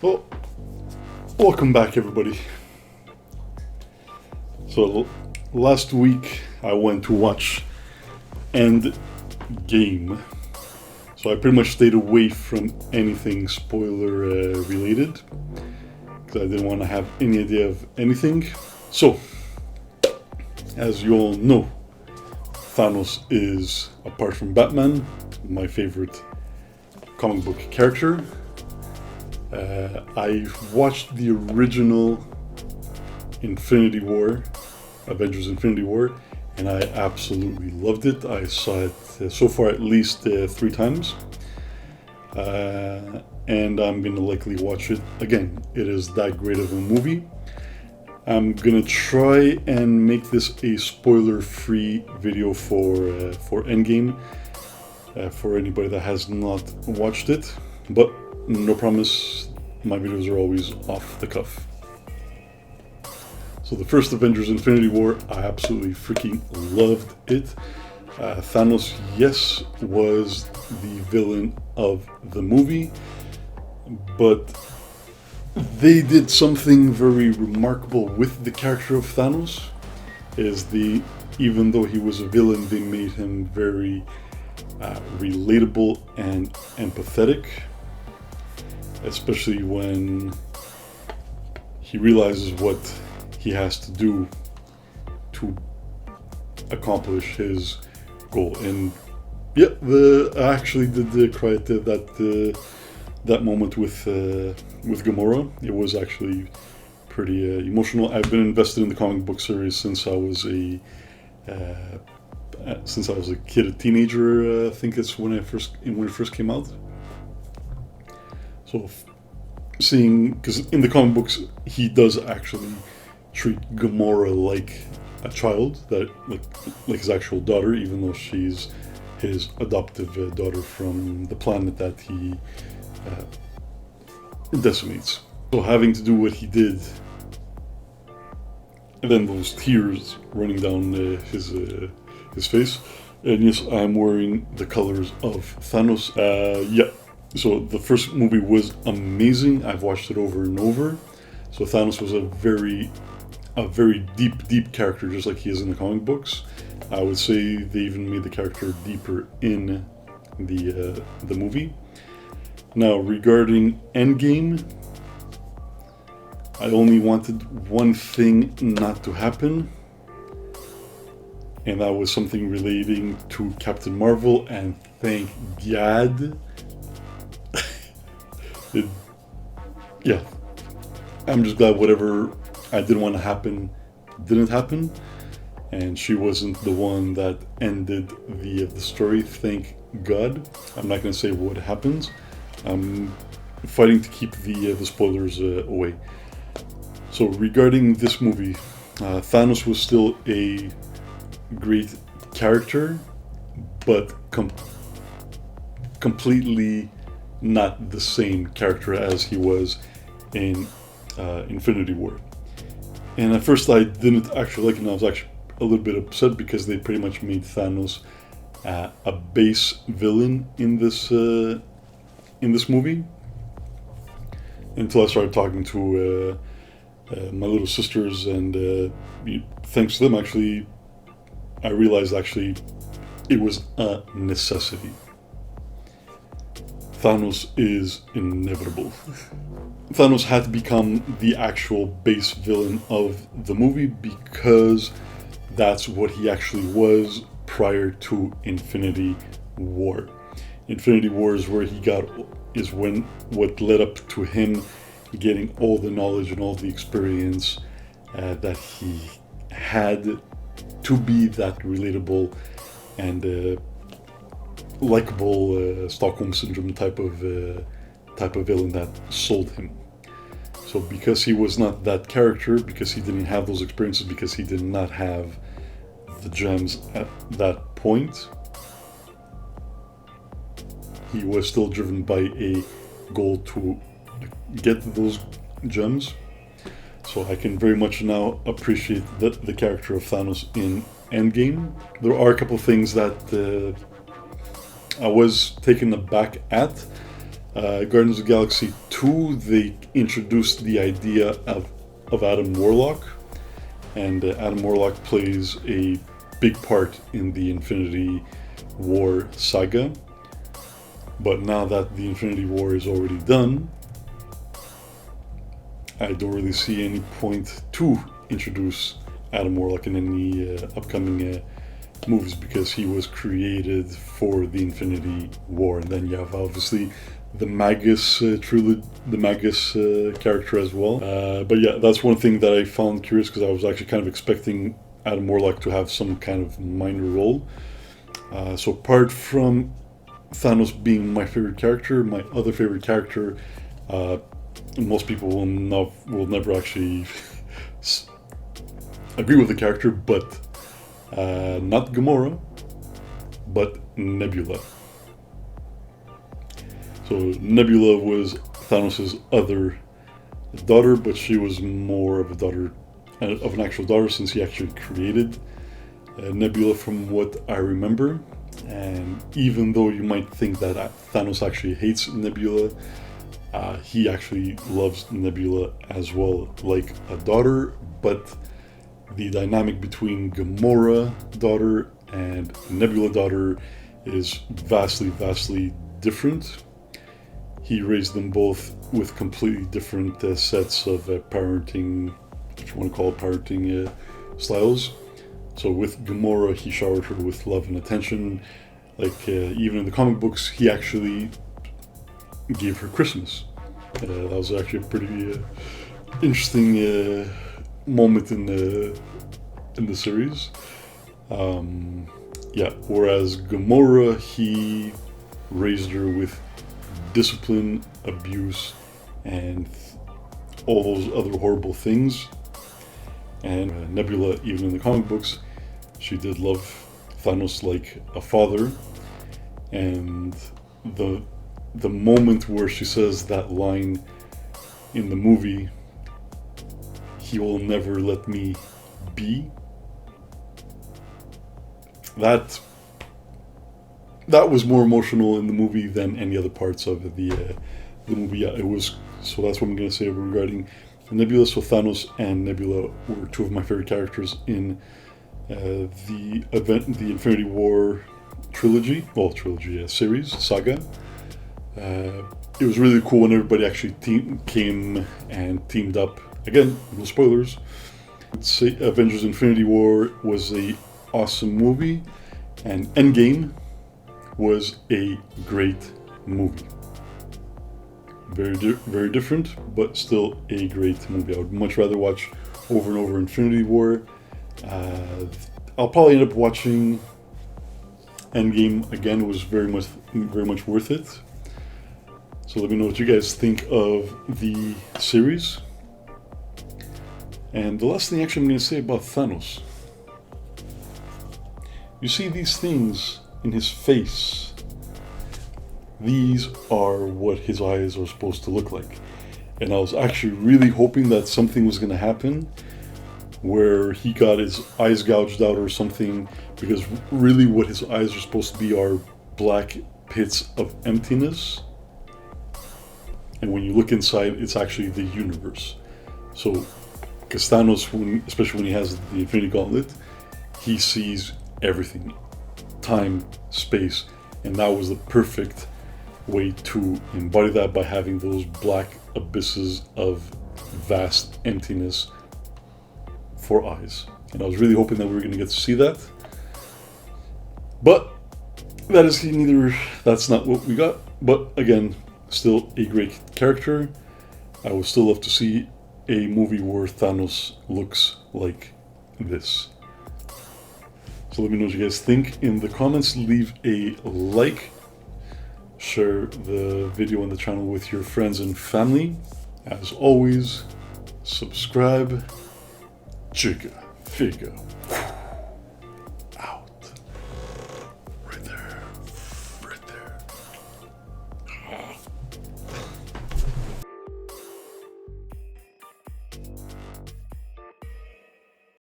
Well, welcome back, everybody. So, last week I went to watch Endgame. So I pretty much stayed away from anything spoiler related, because I didn't want to have any idea of anything. So, as you all know, Thanos is, apart from Batman, my favorite comic book character. I watched the original Avengers Infinity War, and I absolutely loved it. I saw it so far at least 3 times, and I'm going to likely watch it again. It is that great of a movie. I'm going to try and make this a spoiler-free video for Endgame, for anybody that has not watched it, but no promise, my videos are always off the cuff. So the first Avengers Infinity War, I absolutely freaking loved it. Thanos, yes, was the villain of the movie, but they did something very remarkable with the character of Thanos. Even though he was a villain, they made him very relatable and empathetic. Especially when he realizes what he has to do to accomplish his goal. And yeah, I actually did cry at that moment with Gamora. It was actually pretty emotional. I've been invested in the comic book series since I was a kid, a teenager. I think it's when it first came out. So because in the comic books he does actually treat Gamora like a child, like his actual daughter, even though she's his adoptive daughter from the planet that he decimates. So having to do what he did, and then those tears running down his face, and yes, I'm wearing the colors of Thanos. Yeah. So the first movie was amazing. I've watched it over and over. So Thanos was a very deep character, just like he is in the comic books. I would say they even made the character deeper in the movie. Now, regarding Endgame, I only wanted one thing not to happen, and that was something relating to Captain Marvel, and thank God. Yeah, I'm just glad whatever I didn't want to happen didn't happen, and she wasn't the one that ended the story. Thank God. I'm not going to say what happens. I'm fighting to keep the spoilers away. So regarding this movie, Thanos was still a great character, but completely not the same character as he was in Infinity War. And at first I didn't actually like it, and I was actually a little bit upset because they pretty much made Thanos a base villain in this movie, until I started talking to my little sisters, and thanks to them, actually, I realized actually it was a necessity. Thanos is inevitable. Thanos had to become the actual base villain of the movie because that's what he actually was prior to Infinity War. Infinity War is where what led up to him getting all the knowledge and all the experience that he had to be that relatable and likable Stockholm Syndrome type of villain that sold him. So because he was not that character, because he didn't have those experiences, because he did not have the gems at that point, he was still driven by a goal to get those gems. So I can very much now appreciate the character of Thanos in Endgame. There are a couple of things that I was taken aback at. Guardians of the Galaxy 2, they introduced the idea of Adam Warlock, and Adam Warlock plays a big part in the Infinity-War-saga. But now that the Infinity War is already done, I don't really see any point to introduce Adam Warlock in any upcoming movies, because he was created for the Infinity War. And then you have obviously the Magus trilogy, the Magus character as well. But yeah, that's one thing that I found curious, because I was actually kind of expecting Adam Warlock to have some kind of minor role. So apart from Thanos being my favorite character, my other favorite character, most people will never actually agree with the character, but not Gamora, but Nebula. So Nebula was Thanos' other daughter, but she was more of a daughter, of an actual daughter, since he actually created Nebula, from what I remember. And even though you might think that Thanos actually hates Nebula, he actually loves Nebula as well, like a daughter. But the dynamic between Gamora daughter and Nebula daughter is vastly, vastly different. He raised them both with completely different sets of parenting, if you want to call it parenting styles. So with Gamora, he showered her with love and attention. Like even in the comic books, he actually gave her Christmas. That was actually a pretty interesting moment in the series. Yeah. Whereas Gamora, he raised her with discipline, abuse, and all those other horrible things. And Nebula, even in the comic books, she did love Thanos like a father. And the moment where she says that line in the movie, "He will never let me be," that was more emotional in the movie than any other parts of the movie. Yeah, it was. So that's what I'm going to say regarding Nebula. So Thanos and Nebula were two of my favorite characters in the Infinity War series, saga. It was really cool when everybody actually came and teamed up. Again, no spoilers. I'd say Avengers Infinity War was a awesome movie, and Endgame was a great movie. Very different, but still a great movie. I would much rather watch over and over Infinity War. I'll probably end up watching Endgame again. It was very much worth it. So let me know what you guys think of the series. And the last thing actually I'm going to say about Thanos. You see these things in his face. These are what his eyes are supposed to look like. And I was actually really hoping that something was going to happen where he got his eyes gouged out or something, because really what his eyes are supposed to be are black pits of emptiness. And when you look inside, it's actually the universe. So, because Thanos, especially when he has the Infinity-Gauntlet, he sees everything. Time, space, and that was the perfect way to embody that, by having those black abysses of vast emptiness for eyes. And I was really hoping that we were going to get to see that. But that's not what we got. But again, still a great character. I would still love to see a movie where Thanos looks like this. So let me know what you guys think in the comments. Leave a like. Share the video on the channel with your friends and family. As always, subscribe. Chica, figure.